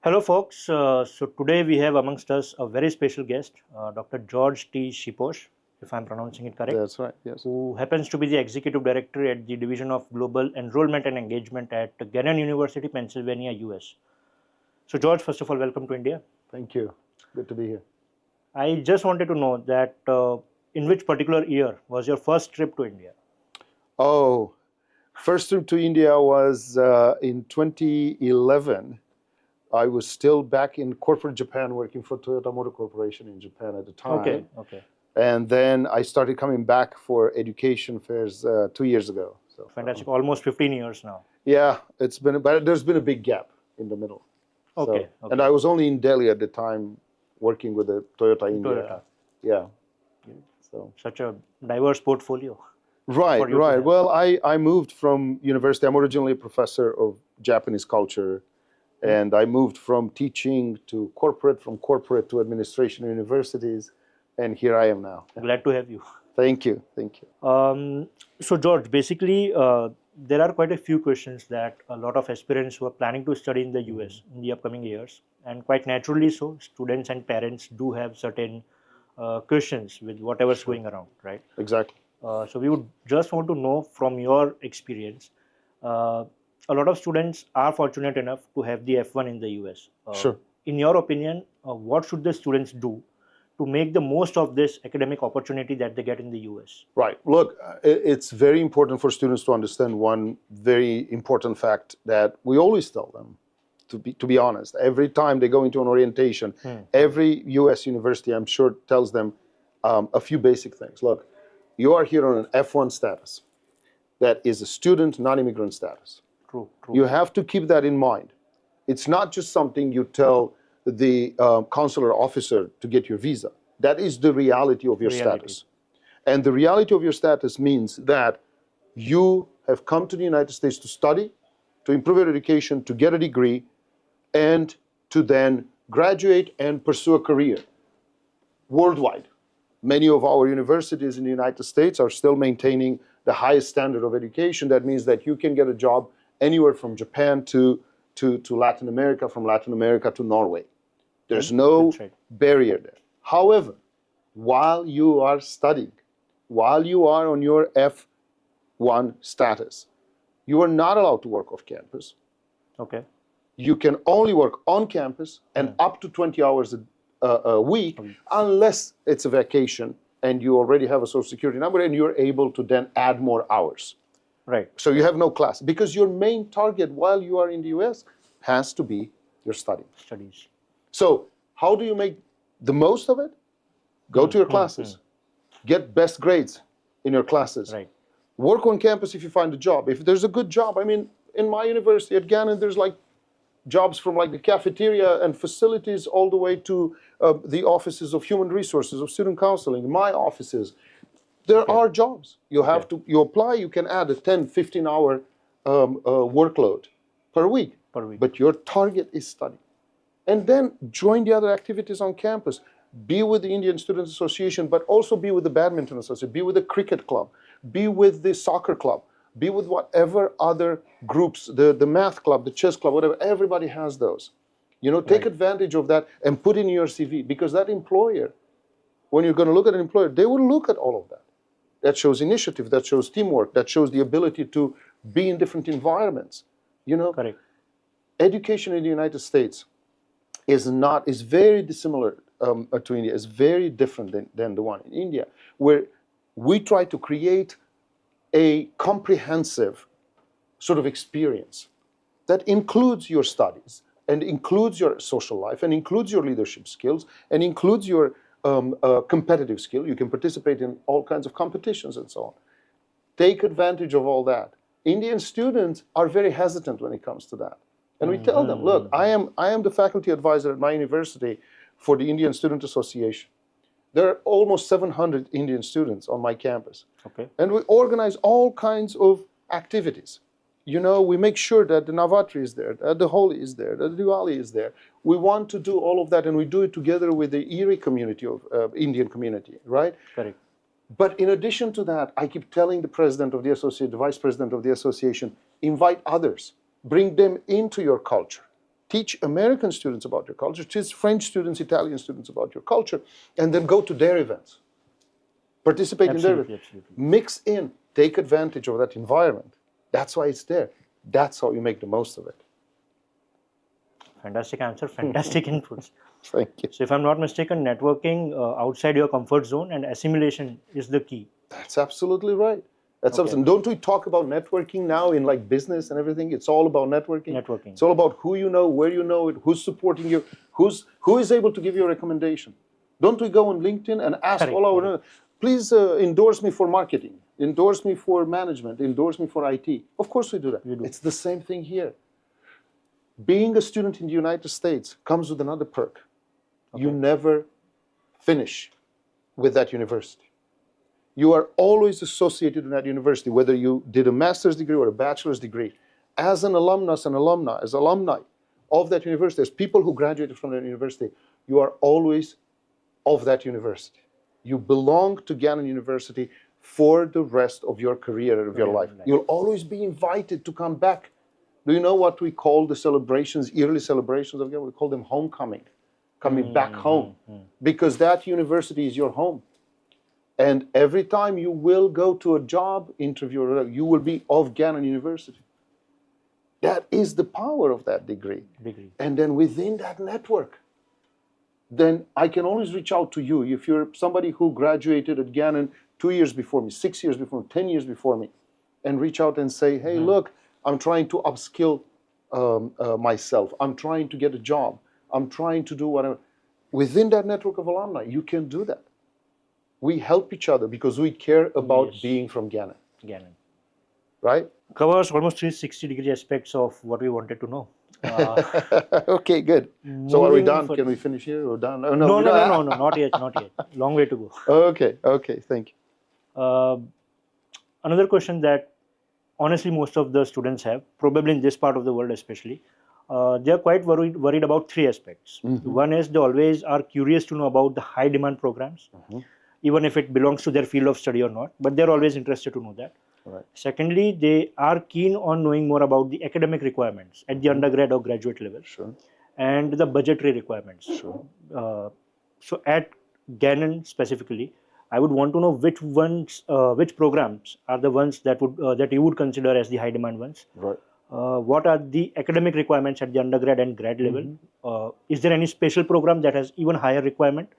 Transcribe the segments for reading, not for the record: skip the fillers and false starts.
Hello, folks. So today we have amongst us a very special guest, Dr. George T. Sipos, if I'm pronouncing it correct. That's right, yes. Who happens to be the executive director at the Division of Global Enrollment and Engagement at Gannon University, Pennsylvania, US. So, George, first of all, welcome to India. Thank you. Good to be here. I just wanted to know that in which particular year was your first trip to India? Oh, first trip to India was in 2011. I was still back in corporate Japan working for Toyota Motor Corporation in Japan at the time. Okay. And then I started coming back for education fairs 2 years ago. So Fantastic. Almost 15 years now. yeah, but there's been a big gap in the middle. Okay. And I was only in Delhi at the time working with the Toyota India. Toyota. Yeah. So such a diverse portfolio. Right. Well, I moved from university. I'm originally a professor of Japanese culture. And I moved from teaching to corporate, from corporate to administration universities, and here I am now. Glad to have you. Thank you. So, George, basically, there are quite a few questions that a lot of aspirants who are planning to study in the US in the upcoming years, and quite naturally so, students and parents do have certain questions with whatever's going around, right? Exactly. So, we would just want to know from your experience. A lot of students are fortunate enough to have the F1 in the US. Sure. In your opinion, what should the students do to make the most of this academic opportunity that they get in the US? Right. Look, it's very important for students to understand one very important fact that we always tell them, to be honest. Every time they go into an orientation, every US university, I'm sure, tells them a few basic things. Look, you are here on an F1 status. That is a student, non-immigrant status. True. You have to keep that in mind. It's not just something you tell the consular officer to get your visa. That is the reality of your status. And the reality of your status means that you have come to the United States to study, to improve your education, to get a degree, and to then graduate and pursue a career worldwide. Many of our universities in the United States are still maintaining the highest standard of education. That means that you can get a job anywhere from Japan to Latin America, from Latin America to Norway. There's no barrier there. However, while you are studying, while you are on your F1 status, you are not allowed to work off campus. Okay. You can only work on campus and up to 20 hours a week, unless it's a vacation and you already have a social security number and you're able to then add more hours. Right. So you have no class, because your main target while you are in the US has to be your studies. So how do you make the most of it? Go to your classes, get best grades in your classes, work on campus if you find a job. If there's a good job, I mean, in my university at Gannon, there's like jobs from like the cafeteria and facilities all the way to the offices of human resources, of student counseling, my offices. There are jobs. You have to, you apply, you can add a 10, 15 hour workload per week. But your target is study. And then join the other activities on campus. Be with the Indian Students Association, but also be with the Badminton Association, be with the cricket club, be with the soccer club, be with whatever other groups, the math club, the chess club, whatever, everybody has those. You know, take advantage of that and put in your CV, because that employer, when you're going to look at an employer, they will look at all of that. That shows initiative, that shows teamwork, that shows the ability to be in different environments. You know, education in the United States is very dissimilar to India. It's very different than the one in India, where we try to create a comprehensive sort of experience that includes your studies and includes your social life and includes your leadership skills and includes your competitive skill. You can participate in all kinds of competitions and so on. Take advantage of all that. Indian students are very hesitant when it comes to that. And we tell them, look, I am the faculty advisor at my university for the Indian Student Association. There are almost 700 Indian students on my campus. And we organize all kinds of activities. You know, we make sure that the Navratri is there, that the Holi is there, that the Diwali is there. We want to do all of that, and we do it together with the Erie community of Indian community, right? But in addition to that, I keep telling the president of the association, the vice president of the association, invite others, bring them into your culture. Teach American students about your culture. Teach French students, Italian students about your culture. And then go to their events. Participate in their events. Absolutely. Mix in. Take advantage of that environment. That's why it's there. That's how you make the most of it. Fantastic answer. Fantastic inputs. Thank you. So if I'm not mistaken, networking outside your comfort zone and assimilation is the key. That's absolutely right. That's okay. Don't we talk about networking now in like business and everything? It's all about networking. It's all about who you know, where you know it, who's supporting you, who is able to give you a recommendation. Don't we go on LinkedIn and ask all our, please endorse me for marketing, endorse me for management, endorse me for IT. Of course we do that. It's the same thing here. Being a student in the United States comes with another perk. You never finish with that university. You are always associated with that university, whether you did a master's degree or a bachelor's degree. As an alumnus and alumni, as alumni of that university, as people who graduated from that university, you are always of that university. You belong to Gannon University for the rest of your career and of your life. You'll always be invited to come back. Do you know what we call the celebrations, yearly celebrations of Gannon? We call them homecoming, coming back home, because that university is your home. And every time you will go to a job interview, you will be of Gannon University. That is the power of that degree. And then within that network, then I can always reach out to you. If you're somebody who graduated at Gannon 2 years before me, 6 years before me, 10 years before me, and reach out and say, hey, look, I'm trying to upskill myself. I'm trying to get a job. I'm trying to do whatever. Within that network of alumni, you can do that. We help each other because we care about being from Gannon. Right? Covers almost 360-degree aspects of what we wanted to know. Okay, good. So are we done? Can we finish here? We're done? No, not yet. Long way to go. Okay, thank you. Another question that honestly most of the students have, probably in this part of the world especially, they are quite worried about three aspects. One is they always are curious to know about the high demand programs, even if it belongs to their field of study or not, but they're always interested to know that. Secondly, they are keen on knowing more about the academic requirements at the undergrad or graduate level, and the budgetary requirements. So at Gannon specifically, I would want to know which programs are the ones that you would consider as the high demand ones. What are the academic requirements at the undergrad and grad level? Is there any special program that has even higher requirement?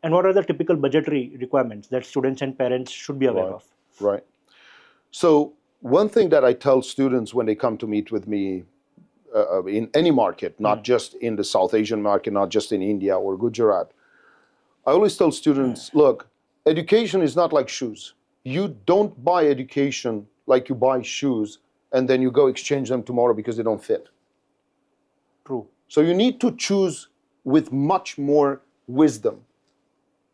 And what are the typical budgetary requirements that students and parents should be aware of? Right. So one thing that I tell students when they come to meet with me in any market, not just in the South Asian market, not just in India or Gujarat, I always tell students, look, education is not like shoes. You don't buy education like you buy shoes and then you go exchange them tomorrow because they don't fit. True. So you need to choose with much more wisdom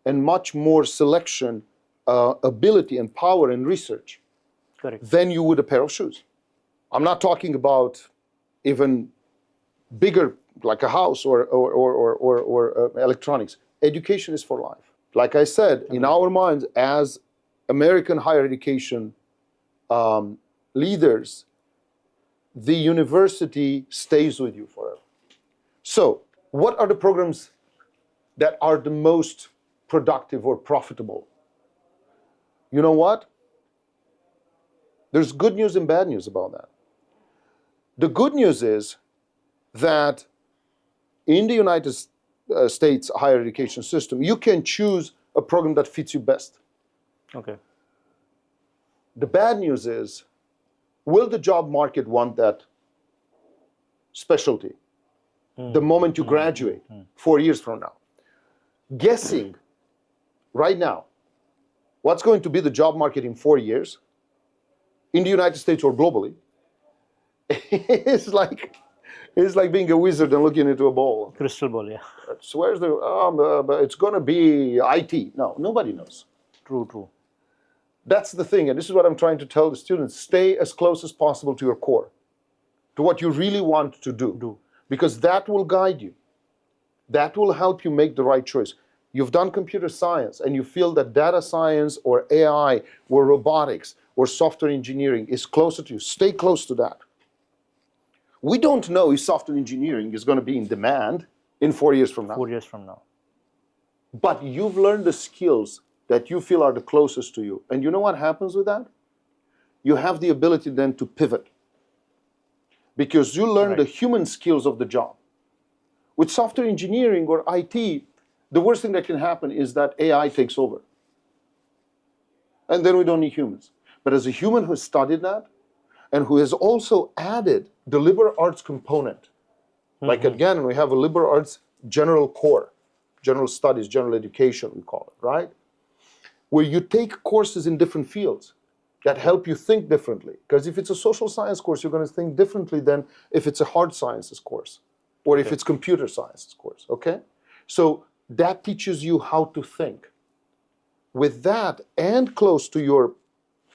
and much more selection, ability and power and research than you would a pair of shoes. I'm not talking about even bigger, like a house or electronics. Education is for life. Like I said, in our minds, as American higher education leaders, the university stays with you forever. So, what are the programs that are the most productive or profitable? You know what? There's good news and bad news about that. The good news is that in the United States higher education system, you can choose a program that fits you best. The bad news is, will the job market want that specialty the moment you graduate 4 years from now? Guessing right now what's going to be the job market in 4 years in the United States or globally is like being a wizard and looking into a ball. Crystal ball, yeah. Where's but it's going to be IT. No, nobody knows. True. That's the thing, and this is what I'm trying to tell the students. Stay as close as possible to your core, to what you really want to do. Because that will guide you. That will help you make the right choice. You've done computer science, and you feel that data science or AI or robotics or software engineering is closer to you. Stay close to that. We don't know if software engineering is going to be in demand in 4 years from now. 4 years from now. But you've learned the skills that you feel are the closest to you. And you know what happens with that? You have the ability then to pivot. Because you learn the human skills of the job. With software engineering or IT, the worst thing that can happen is that AI takes over. And then we don't need humans. But as a human who has studied that, and who has also added the liberal arts component, like at Gannon, we have a liberal arts general core, general studies, general education, we call it, right? Where you take courses in different fields that help you think differently. Because if it's a social science course, you're going to think differently than if it's a hard sciences course, or if it's computer sciences course, okay? So that teaches you how to think. With that, and close to your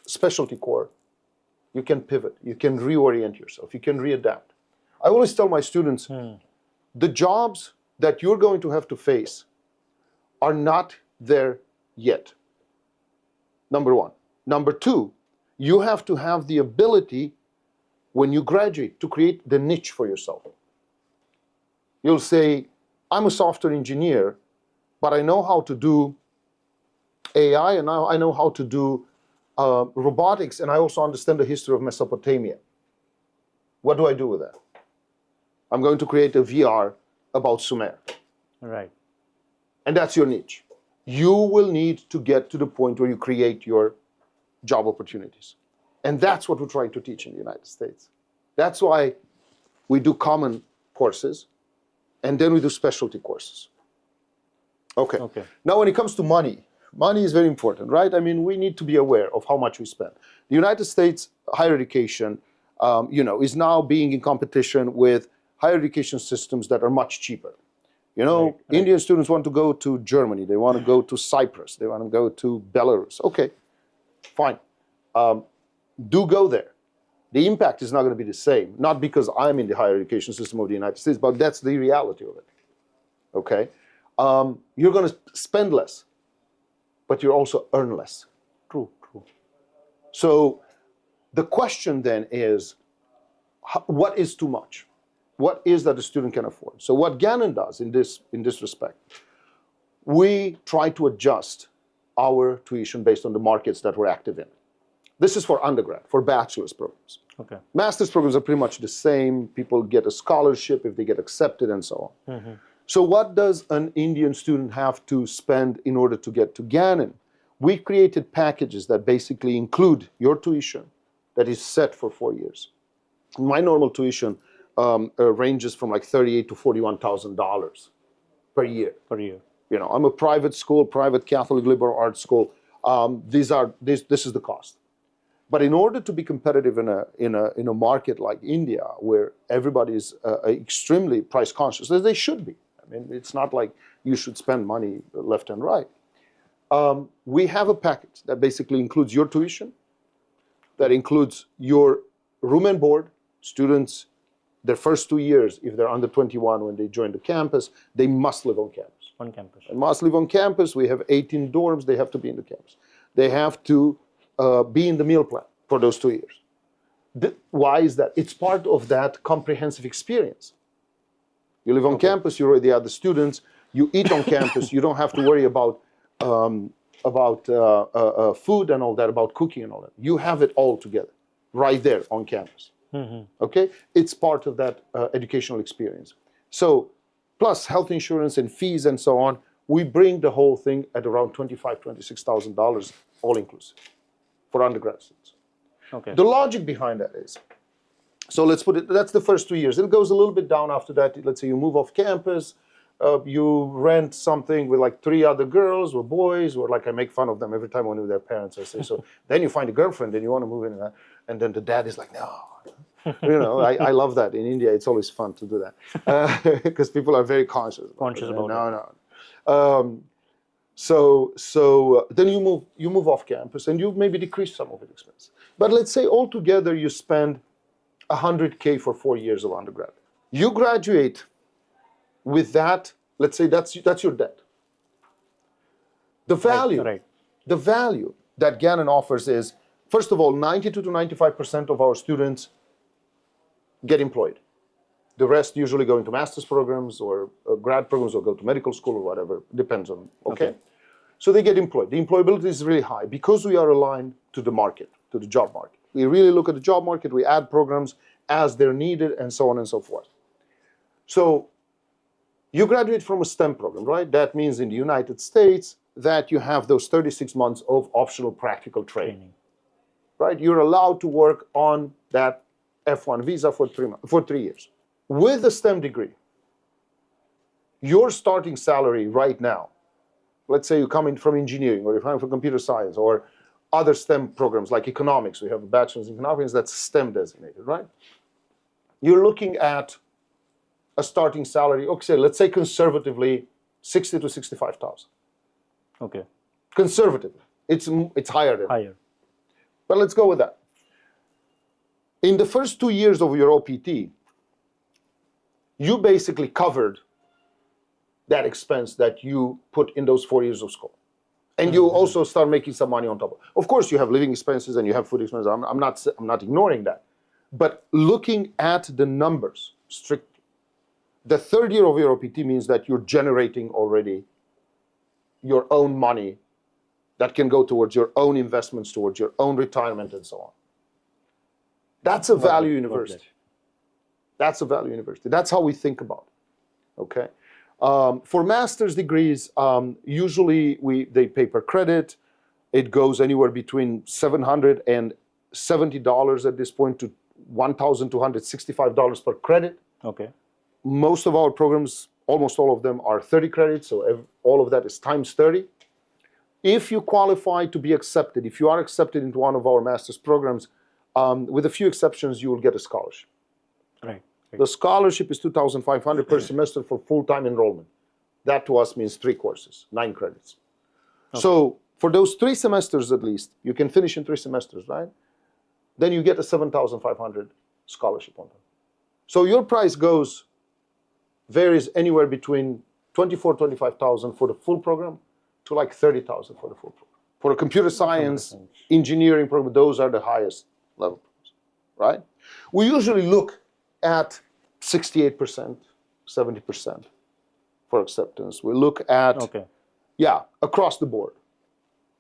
specialty core, you can pivot, you can reorient yourself, you can readapt. I always tell my students, the jobs that you're going to have to face are not there yet. Number one. Number two, you have to have the ability, when you graduate, to create the niche for yourself. You'll say, I'm a software engineer, but I know how to do AI, and now I know how to do robotics, and I also understand the history of Mesopotamia. What do I do with that? I'm going to create a VR about Sumer. Right. And that's your niche. You will need to get to the point where you create your job opportunities. And that's what we're trying to teach in the United States. That's why we do common courses, and then we do specialty courses. Okay. Now, when it comes to money, money is very important, right? I mean, we need to be aware of how much we spend. The United States higher education, is now being in competition with higher education systems that are much cheaper. Indian students want to go to Germany, they want to go to Cyprus, they want to go to Belarus. Okay, fine. Do go there. The impact is not going to be the same, not because I'm in the higher education system of the United States, but that's the reality of it. Okay? You're going to spend less, but you'll also earn less. True. So the question then is, what is too much? What is that the student can afford? So what Gannon does in this respect, we try to adjust our tuition based on the markets that we're active in. This is for undergrad, for bachelor's programs. Okay. Master's programs are pretty much the same. People get a scholarship if they get accepted and so on. So what does an Indian student have to spend in order to get to Gannon? We created packages that basically include your tuition that is set for 4 years. My normal tuition ranges from like $38,000 to $41,000 per year. I'm a private school, private Catholic liberal arts school. This is the cost. But in order to be competitive in a market like India, where everybody is extremely price conscious, as they should be. I mean, it's not like you should spend money left and right. We have a package that basically includes your tuition, that includes your room and board. Students, their first 2 years, if they're under 21 when they join the campus, they must live on campus. On campus. They must live on campus. We have 18 dorms. They have to be in the campus. They have to be in the meal plan for those 2 years. Why is that? It's part of that comprehensive experience. You live on campus, you're with the other students, you eat on campus, you don't have to worry about food and all that, about cooking and all that. You have it all together, right there on campus. Okay? It's part of that educational experience. So, plus health insurance and fees and so on, we bring the whole thing at around $25,000, $26,000 all inclusive for undergrad students. Okay. The logic behind that is, so let's put it, that's the first 2 years. It goes a little bit down after that. Let's say you move off campus, you rent something with like 3 other girls or boys, or like I make fun of them every time when with their parents. I say, so then you find a girlfriend and you want to move in, and then the dad is like, no. I love that. In India, it's always fun to do that because people are very conscious about it. No. So then you move off campus and you maybe decrease some of the expense. But let's say altogether you spend $100K for 4 years of undergrad. You graduate with that. Let's say that's your debt. The value that Gannon offers is, first of all, 92 to 95% of our students get employed. The rest usually go into master's programs or grad programs or go to medical school or whatever. Depends on, okay? So they get employed. The employability is really high because we are aligned to the market, to the job market. We really look at the job market. We add programs as they're needed and so on and so forth. So you graduate from a STEM program, right? That means in the United States that you have those 36 months of optional practical training. Right? You're allowed to work on that F1 visa for 3 years. With a STEM degree, your starting salary right now, let's say you come in from engineering or you're coming from computer science or other STEM programs like economics, we have a bachelor's in economics that's STEM designated, right? You're looking at a starting salary, okay, let's say conservatively 60 to 65,000. Okay. Conservatively. It's higher than Higher. But let's go with that. In the first 2 years of your OPT, you basically covered that expense that you put in those 4 years of school. And you also start making some money on top. Of course, you have living expenses and you have food expenses. I'm not ignoring that. But looking at the numbers strictly, the third year of your OPT means that you're generating already your own money that can go towards your own investments, towards your own retirement, and so on. That's a value university. That's a value university. That's how we think about it, okay? For master's degrees, usually they pay per credit. It goes anywhere between $770 at this point to $1,265 per credit. Okay. Most of our programs, almost all of them, are 30 credits, so all of that is times 30. If you qualify to be accepted, if you are accepted into one of our master's programs, with a few exceptions, you will get a scholarship. Right. The scholarship is $2,500 per semester for full-time enrollment. That to us means 3 courses, 9 credits. Okay. So for those 3 semesters at least, you can finish in 3 semesters, right? Then you get a $7,500 scholarship on them. So your price varies anywhere between $24,000, $25,000 for the full program to like $30,000 for the full program. For a computer science, engineering program, those are the highest level programs, right? We usually look at 68%, 70% for acceptance. We look at, across the board.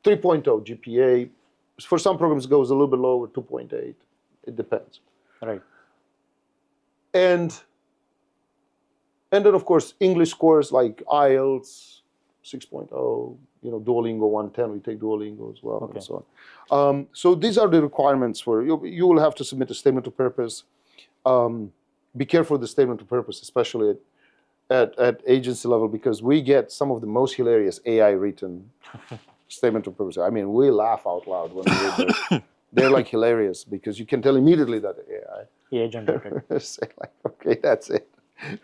3.0 GPA. For some programs, it goes a little bit lower, 2.8. It depends. Right. And then, of course, English scores like IELTS 6.0, Duolingo 110. We take Duolingo as well, and so on. So these are the requirements for you. You will have to submit a statement of purpose. Be careful with the statement of purpose, especially at agency level, because we get some of the most hilarious AI written statement of purpose. I mean, we laugh out loud when we read them. They're like hilarious because you can tell immediately that AI. AI generated. Say like, okay, that's it.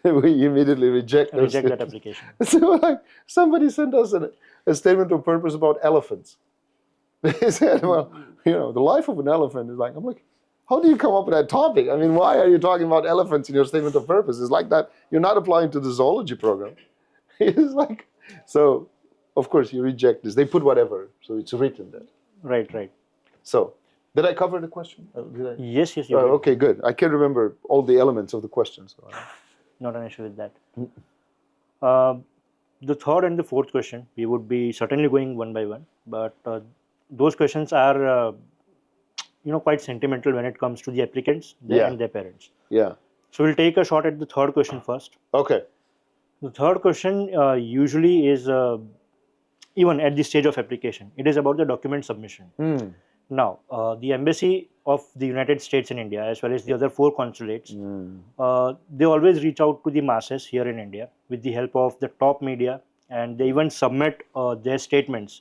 We immediately reject that application. So like, somebody sent us a statement of purpose about elephants. They said, well, the life of an elephant is like, I'm like, how do you come up with that topic? I mean, why are you talking about elephants in your statement of purpose? It's like that. You're not applying to the zoology program. It's like, so of course you reject this. They put whatever, so it's written there. Right. So, did I cover the question? Yes. Okay, good. I can't remember all the elements of the question. So. Not an issue with that. The third and the fourth question, we would be certainly going one by one, but those questions are, quite sentimental when it comes to the applicants and their parents. Yeah. So we'll take a shot at the third question first. Okay. The third question usually is, even at the stage of application, it is about the document submission. Now, the Embassy of the United States in India, as well as the other 4 consulates, they always reach out to the masses here in India with the help of the top media, and they even submit their statements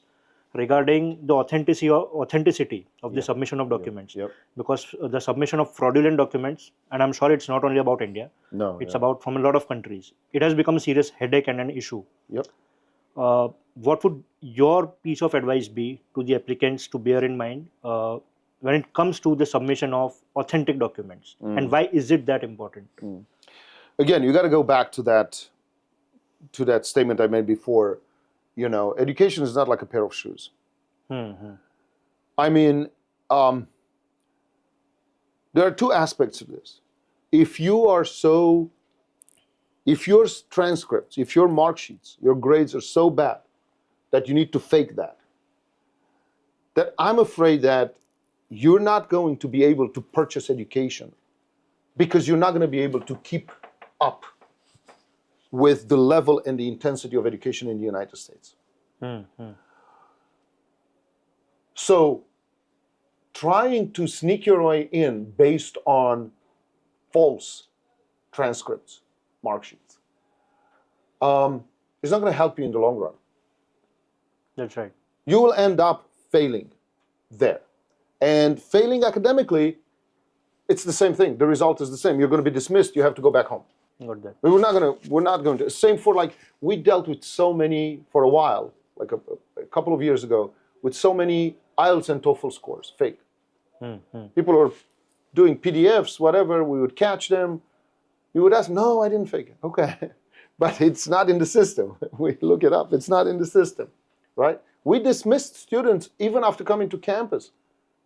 regarding the authenticity of the submission of documents. Because the submission of fraudulent documents, and I'm sure it's not only about India, it's about from a lot of countries. It has become a serious headache and an issue. What would your piece of advice be to the applicants to bear in mind when it comes to the submission of authentic documents, and why is it that important? Again, you got to go back to that statement I made before. Education is not like a pair of shoes. I mean, there are 2 aspects of this. If you are so if your transcripts, if your mark sheets, your grades are so bad that you need to fake that I'm afraid that you're not going to be able to purchase education because you're not going to be able to keep up with the level and the intensity of education in the United States. So trying to sneak your way in based on false transcripts, mark sheets, is not going to help you in the long run. That's right. You will end up failing there. And failing academically, it's the same thing. The result is the same. You're going to be dismissed. You have to go back home. Got that. We're not going to. Same for we dealt with so many for a while, like a couple of years ago, with so many IELTS and TOEFL scores, fake. People were doing PDFs, whatever. We would catch them. You would ask, no, I didn't fake it. Okay. But it's not in the system. We look it up. It's not in the system, right? We dismissed students even after coming to campus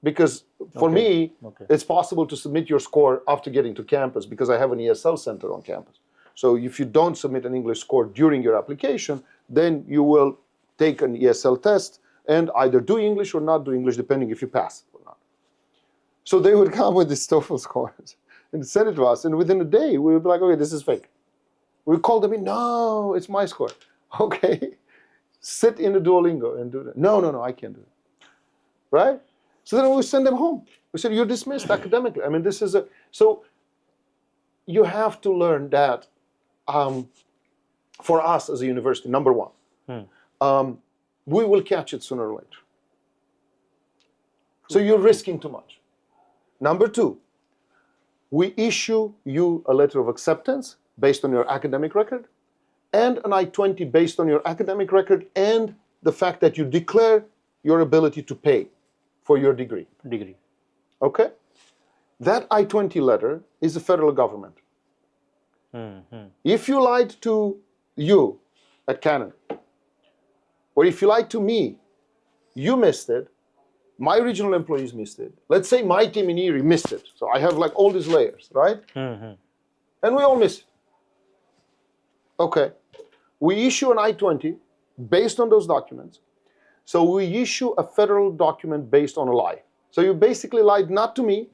because for me, it's possible to submit your score after getting to campus because I have an ESL center on campus. So if you don't submit an English score during your application, then you will take an ESL test and either do English or not do English, depending if you pass or not. So they would come with these TOEFL scores and send it to us, and within a day, we would be like, okay, this is fake. We call them in, no, it's my score. Okay, sit in the Duolingo and do that. No, I can't do it. Right? So then we send them home. We said, you're dismissed academically. I mean, this is so you have to learn that for us as a university, number one, we will catch it sooner or later. So you're risking too much. Number two, we issue you a letter of acceptance based on your academic record and an I-20 based on your academic record and the fact that you declare your ability to pay for your degree. Okay? That I-20 letter is the federal government. If you lied to you at Kanan, or if you lied to me, you missed it, my regional employees missed it. Let's say my team in Erie missed it. So I have all these layers, right? And we all miss it. Okay. We issue an I-20 based on those documents. So we issue a federal document based on a lie. So you basically lied not to me,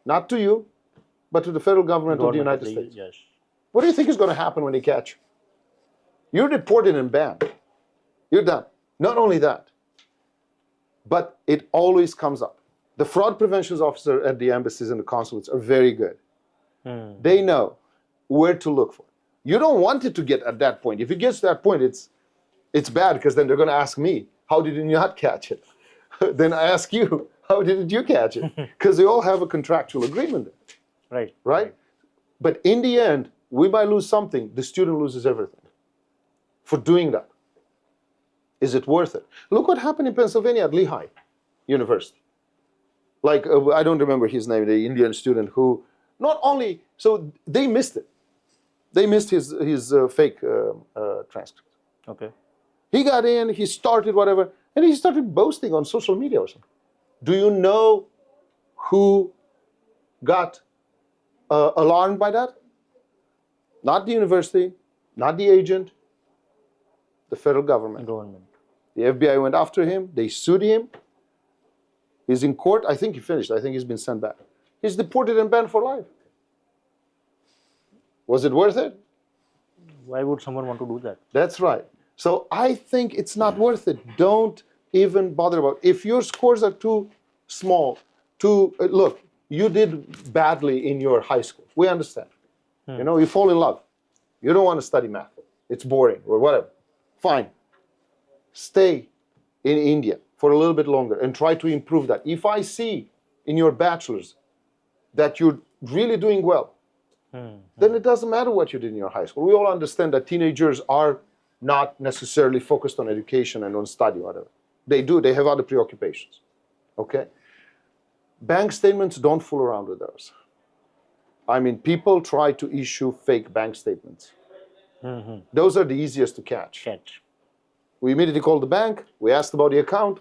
not to you, but to the federal government of the United States. Yes. What do you think is going to happen when they catch you? You're deported and banned. You're done. Not only that, but it always comes up. The fraud prevention officer at the embassies and the consulates are very good. They know where to look for. You don't want it to get at that point. If it gets to that point, it's bad because then they're going to ask me, how did you not catch it? Then I ask you, how did you catch it? Because they all have a contractual agreement there. Right? But in the end, we might lose something. The student loses everything for doing that. Is it worth it? Look what happened in Pennsylvania at Lehigh University. I don't remember his name, the Indian student who not only, so they missed it. They missed his fake transcript. Okay. He got in, he started whatever, and he started boasting on social media or something. Do you know who got alarmed by that? Not the university, not the agent, the federal government. The FBI went after him, they sued him. He's in court, I think he finished, I think he's been sent back. He's deported and banned for life. Was it worth it? Why would someone want to do that? That's right. So I think it's not worth it. Don't even bother about it. If your scores are too small, look, you did badly in your high school. We understand. You fall in love. You don't want to study math. It's boring or whatever. Fine. Stay in India for a little bit longer and try to improve that. If I see in your bachelor's that you're really doing well, then it doesn't matter what you did in your high school. We all understand that teenagers are not necessarily focused on education and on study, whatever. They do, they have other preoccupations. Okay? Bank statements, don't fool around with those. I mean, people try to issue fake bank statements. Those are the easiest to catch. We immediately called the bank, we asked about the account,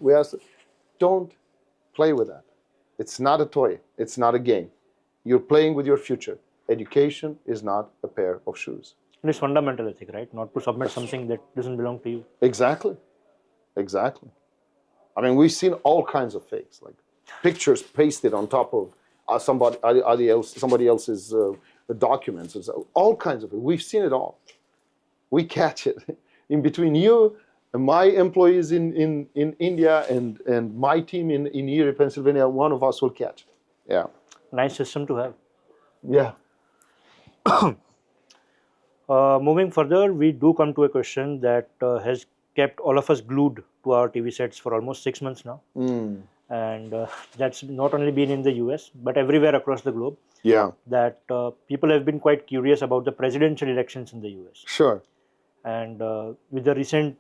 don't play with that. It's not a toy, it's not a game. You're playing with your future. Education is not a pair of shoes. And it's fundamental ethic, right? Not to submit something that doesn't belong to you. Exactly. Exactly. I mean, we've seen all kinds of fakes, like pictures pasted on top of somebody else's documents. And so all kinds of it. We've seen it all. We catch it. In between you and my employees in India and my team in Erie, Pennsylvania, one of us will catch it. Yeah. Nice system to have. Yeah. Moving further, we do come to a question that has kept all of us glued to our TV sets for almost 6 months now. And that's not only been in the US, but everywhere across the globe. Yeah. That people have been quite curious about the presidential elections in the US. Sure. And with the recent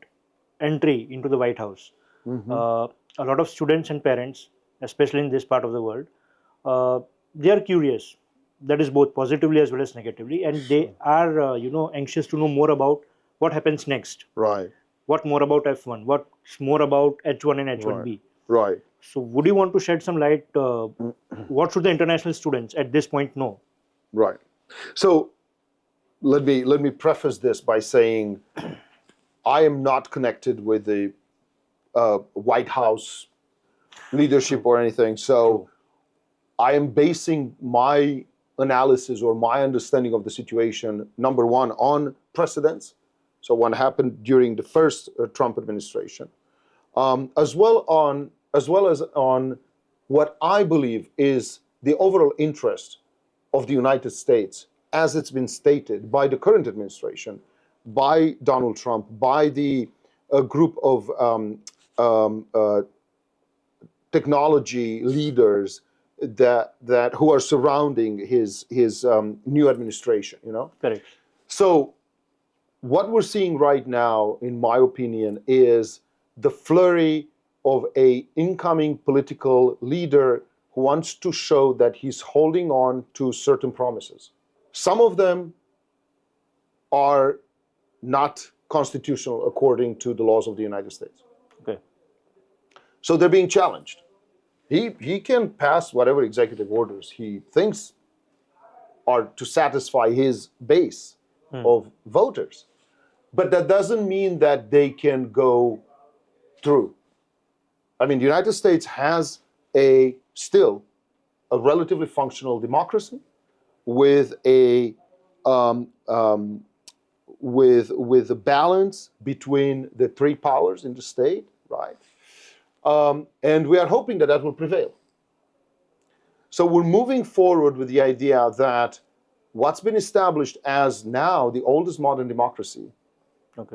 entry into the White House, a lot of students and parents, especially in this part of the world, they are curious. That is both positively as well as negatively, and they are anxious to know more about what happens next. Right. What more about F1? What's more about H1 and H1B? Right. So, would you want to shed some light? What should the international students at this point know? Right. So, let me preface this by saying, I am not connected with the White House leadership or anything. So, I am basing my analysis or my understanding of the situation, number one, on precedents. So what happened during the first Trump administration, as well as on what I believe is the overall interest of the United States, as it's been stated by the current administration, by Donald Trump, by the group of technology leaders that who are surrounding his new administration. Correct. So what we're seeing right now, in my opinion, is the flurry of a incoming political leader who wants to show that he's holding on to certain promises. Some of them are not constitutional according to the laws of the United States. Okay. So they're being challenged. He can pass whatever executive orders he thinks are to satisfy his base of voters. But that doesn't mean that they can go through. I mean, the United States has still a relatively functional democracy with a balance between the three powers in the state, right? And we are hoping that will prevail. So we're moving forward with the idea that what's been established as now the oldest modern democracy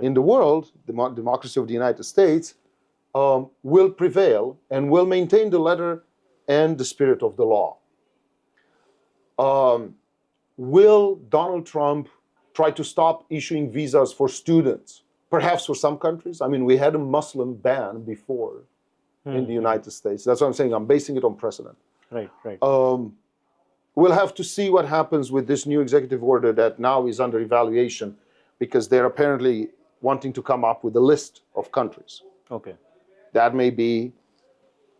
in the world, the democracy of the United States, will prevail and will maintain the letter and the spirit of the law. Will Donald Trump try to stop issuing visas for students? Perhaps for some countries. I mean, we had a Muslim ban before in the United States. That's what I'm saying. I'm basing it on precedent. Right. We'll have to see what happens with this new executive order that now is under evaluation, because they're apparently wanting to come up with a list of countries. Okay. That may be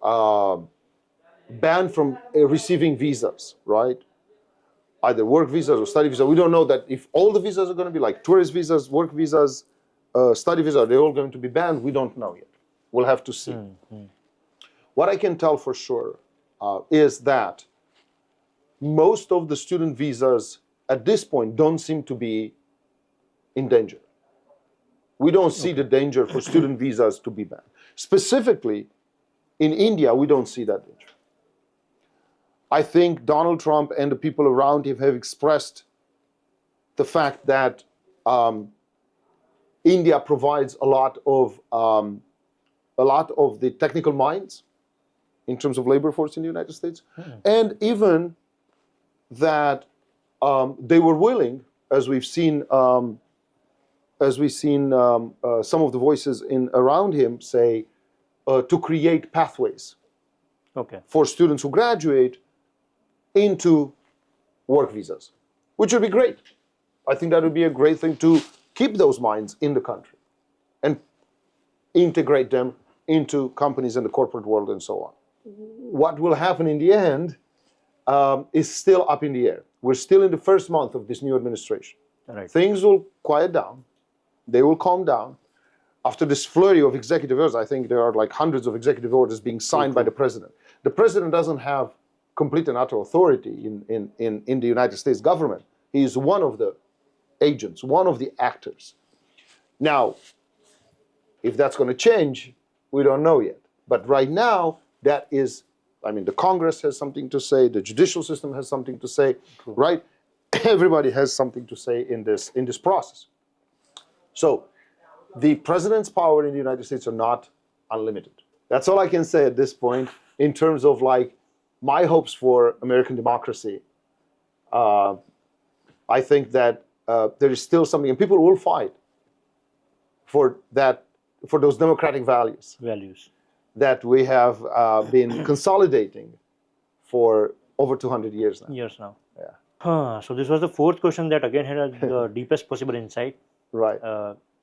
banned from receiving visas, right? Either work visas or study visas. We don't know that if all the visas are going to be like tourist visas, work visas, study visas, they're all going to be banned. We don't know yet. We'll have to see. What I can tell for sure is that most of the student visas at this point don't seem to be in danger. We don't see the danger for student visas to be banned. Specifically, in India, we don't see that danger. I think Donald Trump and the people around him have expressed the fact that India provides a lot of the technical minds in terms of labor force in the United States, and even that they were willing, as we've seen some of the voices around him say, to create pathways for students who graduate into work visas, which would be great. I think that would be a great thing to keep those minds in the country and integrate them into companies in the corporate world and so on. What will happen in the end is still up in the air. We're still in the first month of this new administration. Right. Things will quiet down. They will calm down. After this flurry of executive orders, I think there are like hundreds of executive orders being signed by the president. The president doesn't have complete and utter authority in the United States government. He is one of the agents, one of the actors. Now, if that's going to change, we don't know yet. But right now, that is, I mean, the Congress has something to say, the judicial system has something to say, right? Everybody has something to say in this process. So the president's power in the United States are not unlimited. That's all I can say at this point in terms of like my hopes for American democracy. I think that there is still something, and people will fight for that, for those democratic values that we have been consolidating for over 200 years now. Yeah. So this was the fourth question that again had the deepest possible insight. Right.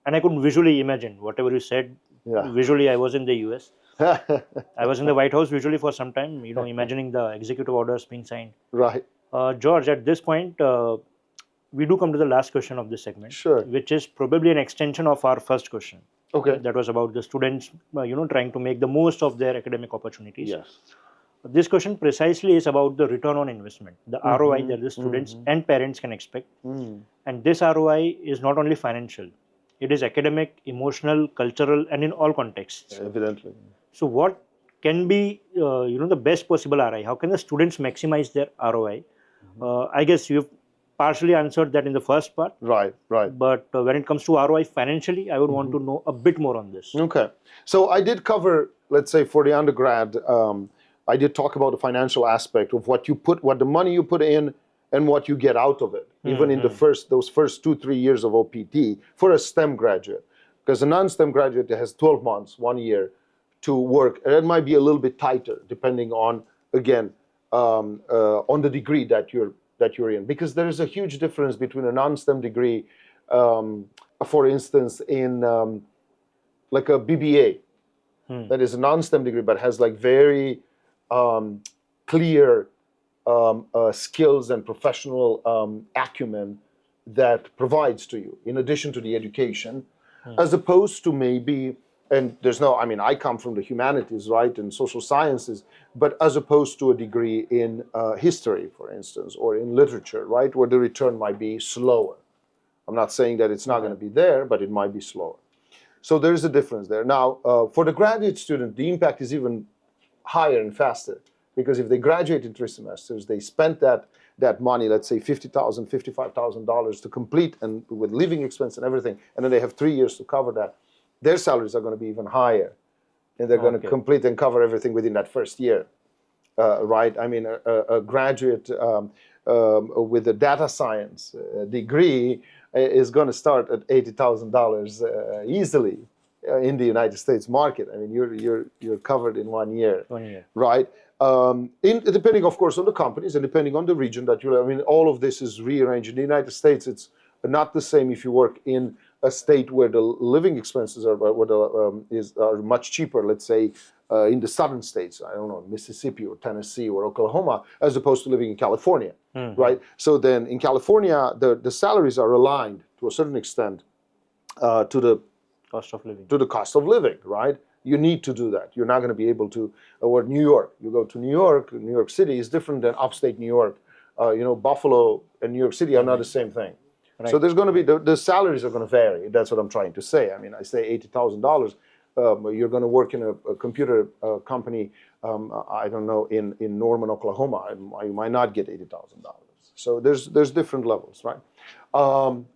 And I could visually imagine whatever you said. Yeah. Visually, I was in the US. I was in the White House visually for some time, imagining the executive orders being signed. Right. George, at this point, we do come to the last question of this segment, sure, which is probably an extension of our first question. Okay. That was about the students, trying to make the most of their academic opportunities. Yes. This question precisely is about the return on investment, the ROI that the students and parents can expect. And this ROI is not only financial, it is academic, emotional, cultural, and in all contexts. Evidently. So what can be, the best possible ROI? How can the students maximize their ROI? I guess you've partially answered that in the first part. Right. But when it comes to ROI financially, I would want to know a bit more on this. Okay. So I did cover, let's say for the undergrad, I did talk about the financial aspect of what the money you put in and what you get out of it, even in those first 2-3 years of OPT for a STEM graduate. Because a non-STEM graduate has 12 months, 1 year to work. And it might be a little bit tighter depending on, again, on the degree that you're in. Because there is a huge difference between a non-STEM degree, for instance, in like a BBA, that is a non-STEM degree, but has like very clear skills and professional acumen that provides to you, in addition to the education, as opposed to maybe, and I come from the humanities, right, and social sciences, but as opposed to a degree in history, for instance, or in literature, right, where the return might be slower. I'm not saying that it's not going to be there, but it might be slower. So there is a difference there. Now, for the graduate student, the impact is even higher and faster, because if they graduate in 3 semesters, they spent that money, let's say $50,000, $55,000 to complete, and with living expense and everything, and then they have 3 years to cover that. Their salaries are going to be even higher, and they're going to complete and cover everything within that first year, right? I mean, a graduate with a data science degree is going to start at $80,000 easily in the United States market. I mean, you're covered in 1 year. 1 year, right? Depending, of course, on the companies and depending on the region that you're. I mean, all of this is rearranged. In the United States, it's not the same if you work in a state where the living expenses are much cheaper. Let's say in the southern states, I don't know, Mississippi or Tennessee or Oklahoma, as opposed to living in California, right? So then in California, the salaries are aligned to a certain extent to the cost of living. To the cost of living, right? You need to do that. You're not going to be able to. Or New York, you go to New York City is different than upstate New York. Buffalo and New York City are not the same thing. Right. So there's going to be, the salaries are going to vary. That's what I'm trying to say. I mean, I say $80,000. You're going to work in a computer company, I don't know, in Norman, Oklahoma. You might not get $80,000. So there's different levels, right?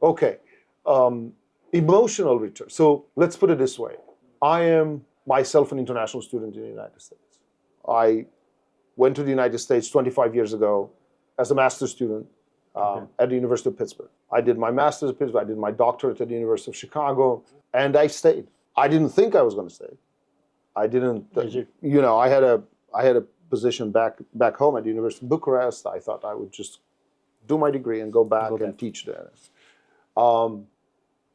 Okay. Emotional return. So let's put it this way. I am myself an international student in the United States. I went to the United States 25 years ago as a master's student at the University of Pittsburgh. I did my master's at Pittsburgh. I did my doctorate at the University of Chicago, and I stayed. I didn't think I was going to stay. I didn't. I had a position back home at the University of Bucharest. I thought I would just do my degree and go back and teach there. But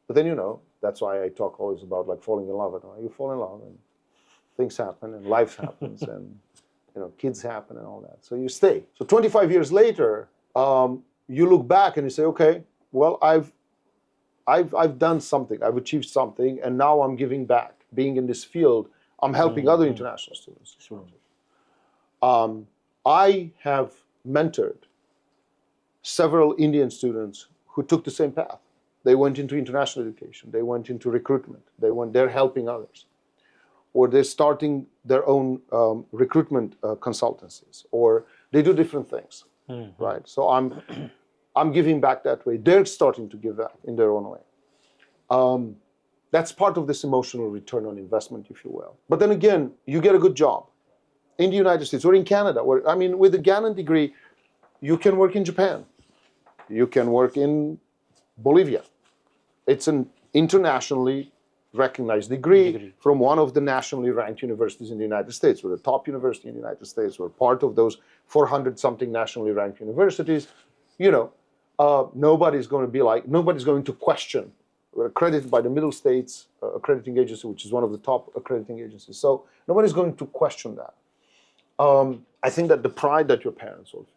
then, that's why I talk always about like falling in love. You fall in love and things happen and life happens and, kids happen and all that. So you stay. So 25 years later, you look back and you say, okay, well, I've I've done something, I've achieved something, and now I'm giving back. Being in this field, I'm helping other international students. I have mentored several Indian students who took the same path. They went into international education, they went into recruitment, they're helping others, or they're starting their own recruitment consultancies, or they do different things, right? So I'm giving back that way. They're starting to give back in their own way. That's part of this emotional return on investment, if you will. But then again, you get a good job in the United States or in Canada, where, I mean, with a Gannon degree, you can work in Japan. You can work in Bolivia. It's an internationally recognized degree from one of the nationally ranked universities in the United States. We're the top university in the United States. We're part of those 400-something nationally ranked universities. You know, nobody's going to question. We're accredited by the Middle States Accrediting Agency, which is one of the top accrediting agencies. So nobody's going to question that. I think that the pride that your parents will feel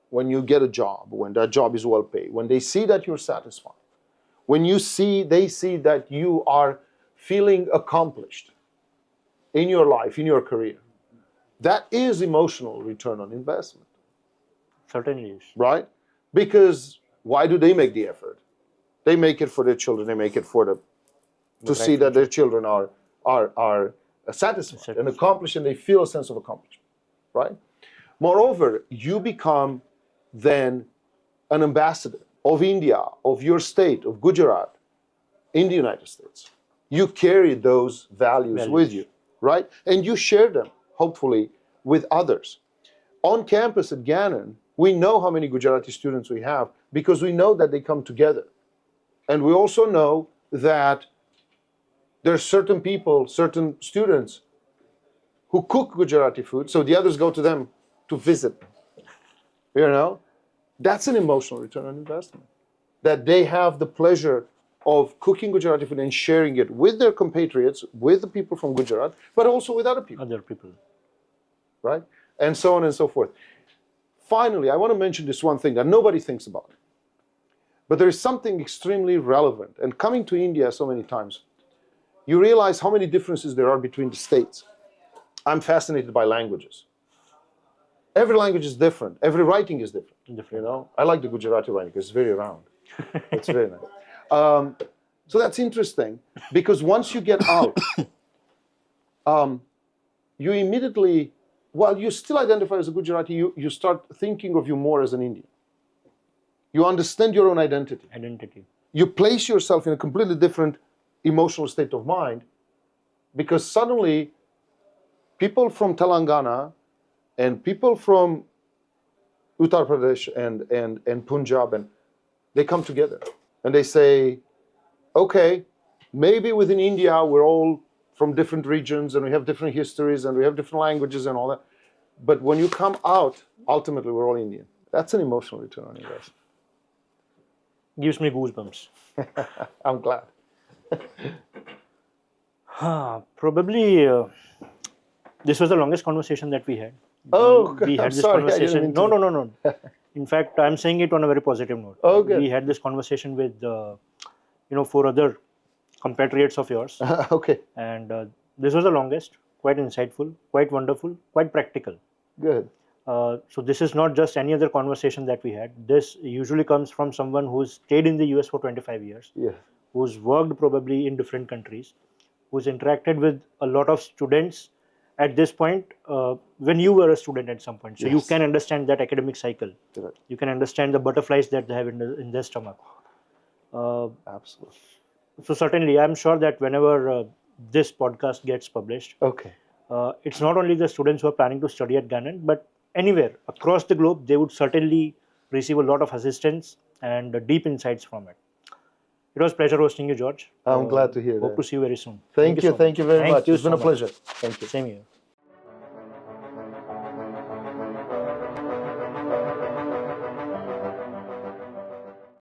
when you get a job, when that job is well paid, when they see that you're satisfied, when they see that you are feeling accomplished in your life, in your career, that is emotional return on investment. Certainly is. Right? Because why do they make the effort? They make it for their children. They make it to see that their children are satisfied and accomplished, and they feel a sense of accomplishment, right? Moreover, you become then an ambassador of India, of your state, of Gujarat, in the United States. You carry those values with you, right? And you share them, hopefully, with others. On campus at Gannon, we know how many Gujarati students we have because we know that they come together. And we also know that there are certain people, certain students who cook Gujarati food, so the others go to them to visit. You know, that's an emotional return on investment. That they have the pleasure of cooking Gujarati food and sharing it with their compatriots, with the people from Gujarat, but also with other people. Right? And so on and so forth. Finally, I want to mention this one thing that nobody thinks about. But there is something extremely relevant. And coming to India so many times, you realize how many differences there are between the states. I'm fascinated by languages. Every language is different. Every writing is different. You know, I like the Gujarati writing because it's very round. It's very nice. So that's interesting because once you get out, you immediately, while you still identify as a Gujarati, you start thinking of you more as an Indian. You understand your own identity. You place yourself in a completely different emotional state of mind because suddenly people from Telangana and people from Uttar Pradesh and Punjab, and they come together and they say, okay, maybe within India we're all from different regions and we have different histories and we have different languages and all that. But when you come out, ultimately we're all Indian. That's an emotional return on investment. Gives me goosebumps. I'm glad. Probably this was the longest conversation that we had. Oh, we had I'm this sorry, conversation. No. In fact, I'm saying it on a very positive note. Okay. We had this conversation with 4 other compatriots of yours. Okay. And this was the longest, quite insightful, quite wonderful, quite practical. Good. So this is not just any other conversation that we had. This usually comes from someone who's stayed in the US for 25 years, who's worked probably in different countries, who's interacted with a lot of students at this point when you were a student at some point. So you can understand that academic cycle. Correct. You can understand the butterflies that they have in their stomach. Absolutely. So certainly, I'm sure that whenever this podcast gets published, it's not only the students who are planning to study at Gannon, but anywhere across the globe, they would certainly receive a lot of assistance and deep insights from it. It was a pleasure hosting you, George. I'm glad to hear that. Hope to see you very soon. Thank you. Thank you very much. It's been a pleasure. Thank you. Same here.